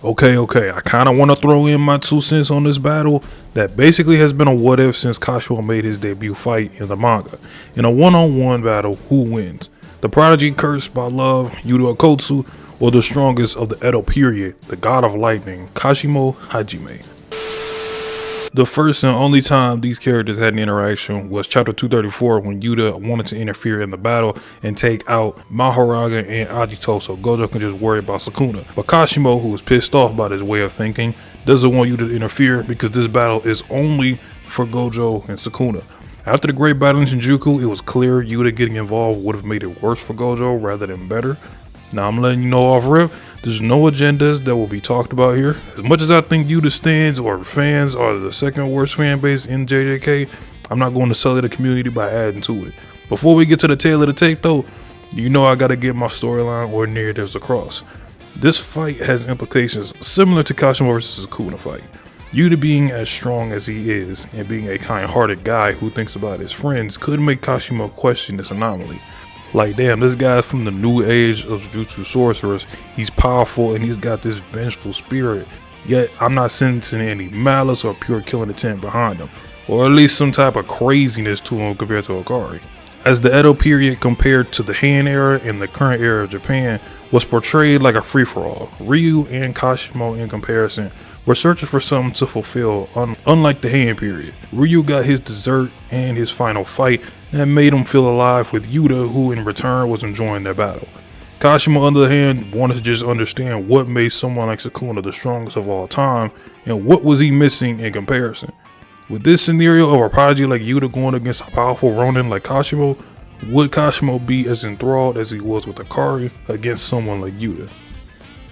Okay, I kind of want to throw in my 2 cents on this battle that basically has been a what if since Kashimo made his debut fight in the manga. In a one-on-one battle, who wins? The prodigy cursed by love, Yuta Okkotsu, or the strongest of the Edo period, the god of lightning, Kashimo Hajime? The first and only time these characters had an interaction was chapter 234 when Yuta wanted to interfere in the battle and take out Mahoraga and Agito so Gojo can just worry about Sukuna. But Kashimo, who was pissed off by this way of thinking, doesn't want Yuta to interfere because this battle is only for Gojo and Sukuna. After the great battle in Shinjuku, it was clear Yuta getting involved would have made it worse for Gojo rather than better. Now I'm letting you know off rip, there's no agendas that will be talked about here. As much as I think Yuta stands or fans are the second worst fan base in JJK, I'm not going to sully the community by adding to it. Before we get to the tail of the tape though, you know I gotta get my storyline or narratives across. This fight has implications similar to Kashimo vs Sukuna fight. Yuta being as strong as he is and being a kind-hearted guy who thinks about his friends could make Kashimo question this anomaly. Like, damn, this guy's from the new age of Jujutsu sorcerers. He's powerful and he's got this vengeful spirit. Yet, I'm not sensing any malice or pure killing intent behind him. Or at least some type of craziness to him compared to Akari. As the Edo period compared to the Han era and the current era of Japan was portrayed like a free-for-all, Ryu and Kashimo in comparison were searching for something to fulfill, unlike the Han period. Ryu got his dessert and his final fight that made him feel alive with Yuta, who in return was enjoying their battle. Kashimo, on the other hand, wanted to just understand what made someone like Sukuna the strongest of all time, and what was he missing in comparison. With this scenario of a prodigy like Yuta going against a powerful Ronin like Kashimo, would Kashimo be as enthralled as he was with Akari against someone like Yuta?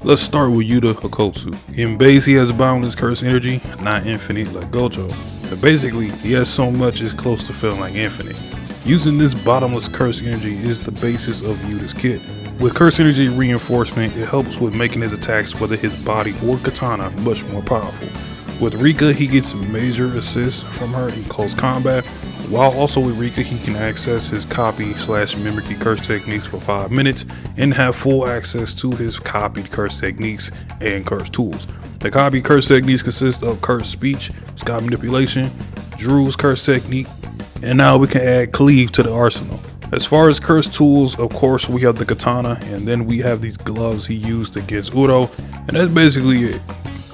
Let's start with Yuta Okkotsu. In base, he has boundless curse energy, not infinite like Gojo. But basically, he has so much it's close to feeling like infinite. Using this bottomless curse energy is the basis of Yuta's kit. With curse energy reinforcement, it helps with making his attacks, whether his body or katana, much more powerful. With Rika, he gets major assists from her in close combat, while also with Rika he can access his copy/mimicry curse techniques for 5 minutes and have full access to his copied curse techniques and curse tools. The copied curse techniques consist of curse speech, sky manipulation, Drew's curse technique, and now we can add cleave to the arsenal. As far as curse tools, of course we have the katana, and then we have these gloves he used against Udo, and that's basically it.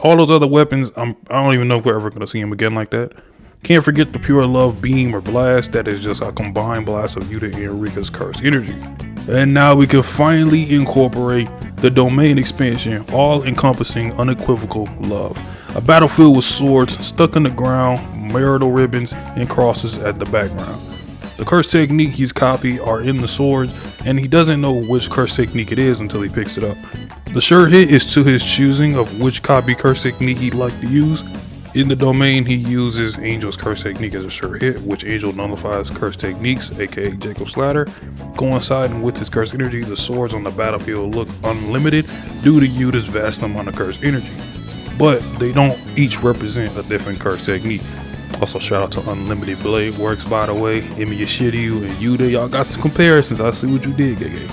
All those other weapons, I don't even know if we're ever going to see him again like that. Can't forget the pure love beam or blast, that is just a combined blast of Yuta and Rika's curse energy. And now we can finally incorporate the domain expansion, all encompassing unequivocal love. A battlefield with swords stuck in the ground, marital ribbons, and crosses at the background. The curse technique he's copied are in the swords, and he doesn't know which curse technique it is until he picks it up. The sure hit is to his choosing of which copy curse technique he'd like to use. In the domain, he uses Angel's curse technique as a sure hit, which Angel nullifies curse techniques, aka Jacob's ladder. Coinciding with his curse energy, the swords on the battlefield look unlimited due to Yuta's vast amount of curse energy. But they don't each represent a different curse technique. Also, shout out to Unlimited Blade Works, by the way. Emi Yashiryu and Yuta, y'all got some comparisons. I see what you did, Gege.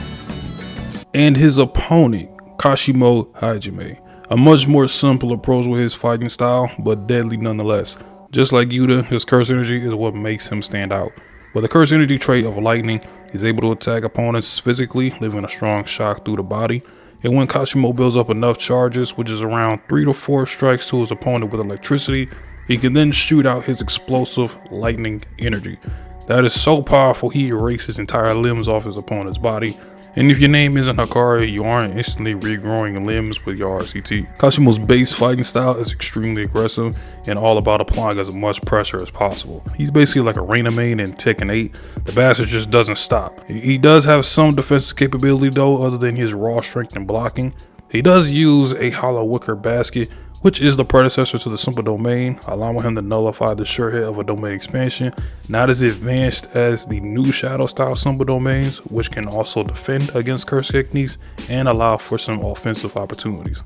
And his opponent, Kashimo Hajime. A much more simple approach with his fighting style, but deadly nonetheless. Just like Yuta, his curse energy is what makes him stand out. With the curse energy trait of lightning, he's able to attack opponents physically, leaving a strong shock through the body. And when Kashimo builds up enough charges, which is around 3 to 4 strikes to his opponent with electricity, he can then shoot out his explosive lightning energy. That is so powerful, he erases entire limbs off his opponent's body. And if your name isn't Hikari, you aren't instantly regrowing limbs with your RCT. Kashimo's base fighting style is extremely aggressive and all about applying as much pressure as possible. He's basically like a Reina main in Tekken 8. The bastard just doesn't stop. He does have some defensive capability though, other than his raw strength and blocking. He does use a hollow wicker basket, which is the predecessor to the simple domain, allowing him to nullify the sure hit of a domain expansion, not as advanced as the new shadow style simple domains, which can also defend against curse techniques and allow for some offensive opportunities.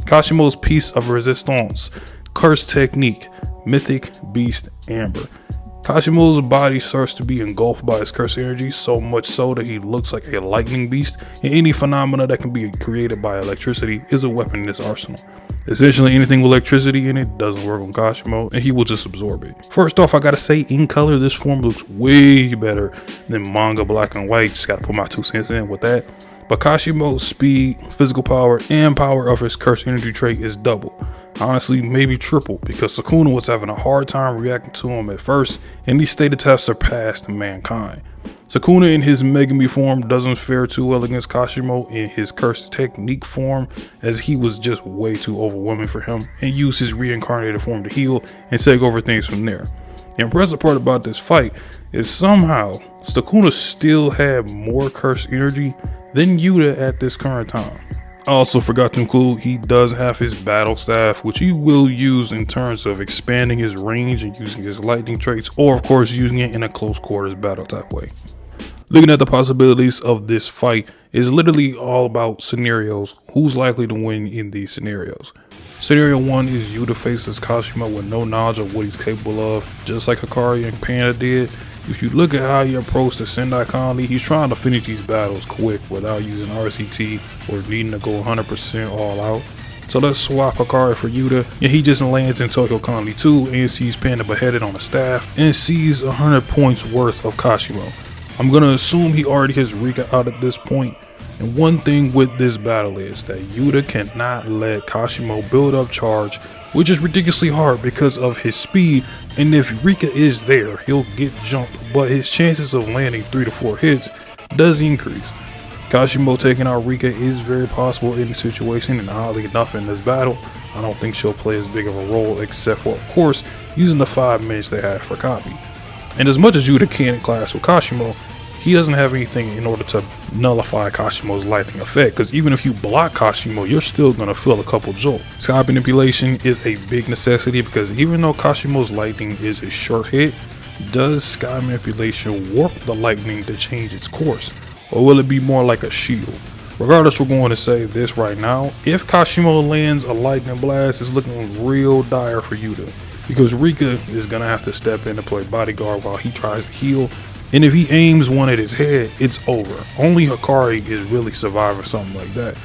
Kashimo's piece of resistance, curse technique, mythic beast amber. Kashimo's body starts to be engulfed by his curse energy, so much so that he looks like a lightning beast, and any phenomena that can be created by electricity is a weapon in his arsenal. Essentially anything with electricity in it doesn't work on Kashimo, and he will just absorb it. First off, I gotta say, in color, this form looks way better than manga black and white. Just gotta put my 2 cents in with that. But Kashimo's speed, physical power, and power of his curse energy trait is double. Honestly, maybe triple, because Sukuna was having a hard time reacting to him at first, and he stated to have surpassed mankind. Sukuna in his Megami form doesn't fare too well against Kashimo in his cursed technique form, as he was just way too overwhelming for him, and used his reincarnated form to heal and take over things from there. The impressive part about this fight is somehow Sukuna still had more cursed energy than Yuta at this current time. I also forgot to include he does have his battle staff, which he will use in terms of expanding his range and using his lightning traits, or of course using it in a close quarters battle type way. Looking at the possibilities of this fight is literally all about scenarios, who's likely to win in these scenarios. Scenario 1 is Yuta faces Kashimo with no knowledge of what he's capable of, just like Hikari and Panda did. If you look at how he approached the Sendai Colony, he's trying to finish these battles quick without using RCT or needing to go 100% all out. So let's swap Hikari for Yuta, and he just lands in Tokyo Colony 2 and sees Panda beheaded on the staff and sees 100 points worth of Kashimo. I'm gonna assume he already has Rika out at this point. And one thing with this battle is that Yuta cannot let Kashimo build up charge, which is ridiculously hard because of his speed, and if Rika is there, he'll get jumped, but his chances of landing 3 to 4 hits does increase. Kashimo taking out Rika is very possible in the situation, and oddly enough in this battle, I don't think she'll play as big of a role except for, of course, using the 5 minutes they have for copy. And as much as Yuta can clash with Kashimo, he doesn't have anything in order to nullify Kashimo's lightning effect, because even if you block Kashimo, you're still going to feel a couple jolts. Sky manipulation is a big necessity, because even though Kashimo's lightning is a short hit, does sky manipulation warp the lightning to change its course, or will it be more like a shield? Regardless, we're going to say this right now: if Kashimo lands a lightning blast, it's looking real dire for Yuta, because Rika is going to have to step in to play bodyguard while he tries to heal. And if he aims one at his head, it's over. Only Hikari is really surviving something like that.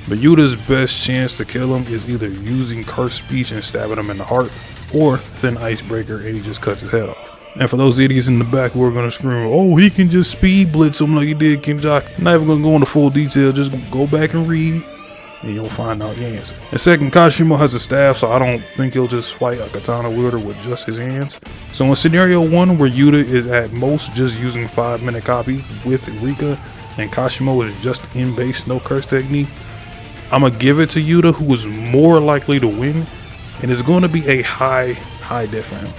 But Yuta's best chance to kill him is either using cursed speech and stabbing him in the heart, or thin icebreaker and he just cuts his head off. And for those idiots in the back who are going to scream, oh, he can just speed blitz him like he did Kinjaki, I'm not even going to go into full detail, just go back and read, and you'll find out the answer. And second, Kashimo has a staff, so I don't think he'll just fight a katana wielder with just his hands. So in scenario 1, where Yuta is at most just using 5-minute copy with Rika, and Kashimo is just in base no curse technique, I'm gonna give it to Yuta, who is more likely to win, and it's going to be a high def for him.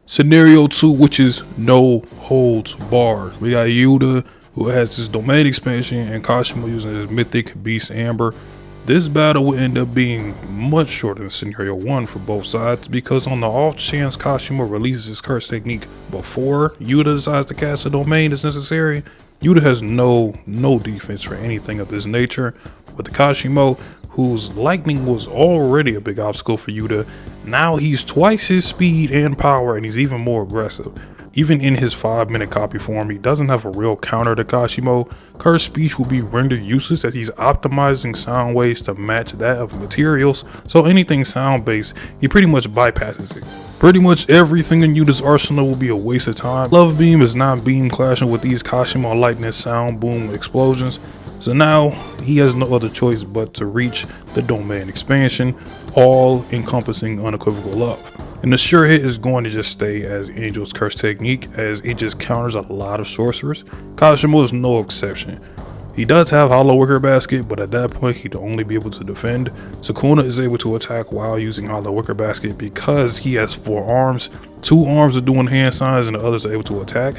Scenario 2, which is no holds barred. We got Yuta, who has his domain expansion, and Kashimo using his mythic beast Amber. This battle will end up being much shorter than scenario 1 for both sides, because on the off chance Kashimo releases his curse technique before Yuta decides to cast a domain as necessary, Yuta has no defense for anything of this nature. But the Kashimo, whose lightning was already a big obstacle for Yuta, now he's twice his speed and power, and he's even more aggressive. Even in his 5-minute copy form, he doesn't have a real counter to Kashimo. Cursed speech will be rendered useless as he's optimizing sound waves to match that of materials, so anything sound based, he pretty much bypasses it. Pretty much everything in Yuta's arsenal will be a waste of time. Love Beam is not beam clashing with these Kashimo lightning sound boom explosions, so now he has no other choice but to reach the domain expansion, all encompassing unequivocal love. And the sure hit is going to just stay as Angel's curse technique, as it just counters a lot of sorcerers. Kashimo is no exception. He does have Hollow Wicker Basket, but at that point he'd only be able to defend. Sukuna is able to attack while using Hollow Wicker Basket because he has 4 arms. 2 arms are doing hand signs and the others are able to attack,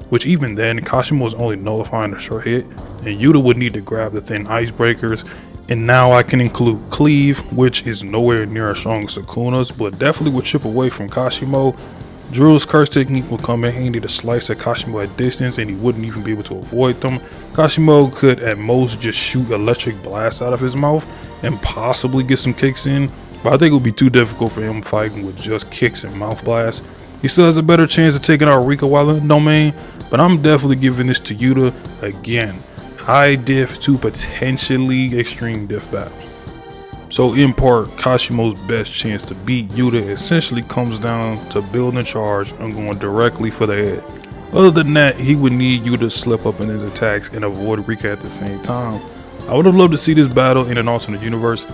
which even then Kashimo is only nullifying the short hit, and Yuta would need to grab the thin icebreakers. And now I can include Cleave, which is nowhere near as strong as Sukuna's, but definitely would chip away from Kashimo. Drill's curse technique will come in handy to slice at Kashimo at distance, and he wouldn't even be able to avoid them. Kashimo could at most just shoot electric blasts out of his mouth and possibly get some kicks in, but I think it would be too difficult for him fighting with just kicks and mouth blasts. He still has a better chance of taking out Rika while in the domain, but I'm definitely giving this to Yuta again. High diff to potentially extreme diff battles. So in part, Kashimo's best chance to beat Yuta essentially comes down to building charge and going directly for the head. Other than that, he would need Yuta to slip up in his attacks and avoid Rika at the same time. I would have loved to see this battle in an alternate universe.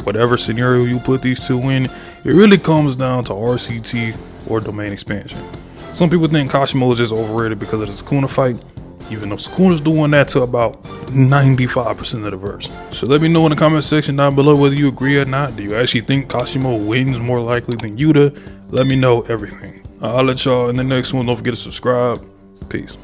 Whatever scenario you put these two in, it really comes down to RCT or domain expansion. Some people think Kashimo is just overrated because of the Sukuna fight, even though Sukuna's doing that to about 95% of the verse. So let me know in the comment section down below whether you agree or not. Do you actually think Kashimo wins more likely than Yuta? Let me know everything. I'll let y'all in the next one. Don't forget to subscribe. Peace.